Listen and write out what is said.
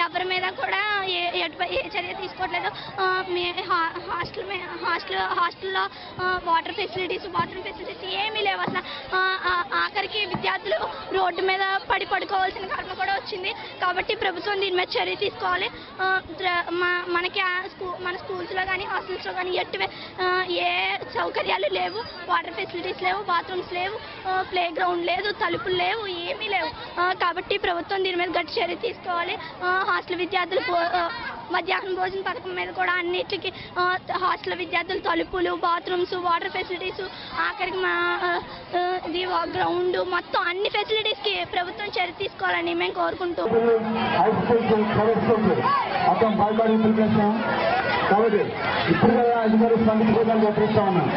ఎవరి మీద కూడా ఏ చర్య తీసుకోవట్లేదు. హాస్టల్లో వాటర్ ఫెసిలిటీస్, బాత్రూమ్ ఫెసిలిటీస్ ఏమీ లేవు అసలు. ఆఖరికి విద్యార్థులు రోడ్డు మీద పడుకోవాల్సిన కర్మ కూడా వచ్చింది. కాబట్టి ప్రభుత్వం దీని మీద చర్య తీసుకోవాలి. మనకి మన స్కూల్స్లో కానీ హాస్టల్స్లో కానీ ఏ సౌకర్యాలు లేవు. వాటర్ ఫెసిలిటీస్ లేవు, బాత్రూమ్స్ లేవు, ప్లే గ్రౌండ్ లేదు, తలుపులు లేవు, ఏమీ లేవు. కాబట్టి ప్రభుత్వం దీని మీద గట్టి చర్య తీసుకోవాలి. హాస్టల్ విద్యార్థులు మధ్యాహ్నం భోజన పథకం మీద కూడా అన్నిటికీ హాస్టల్ విద్యార్థులు తలుపులు, బాత్రూమ్స్, వాటర్ ఫెసిలిటీస్, ఆఖరికి గ్రౌండ్ మొత్తం అన్ని ఫెసిలిటీస్కి ప్రభుత్వం చర్య తీసుకోవాలని మేము కోరుకుంటూ కాబట్టి ఇప్పుడు అధికారులు స్పందించుకోవడానికి ప్రయత్నిస్తా ఉన్నాం.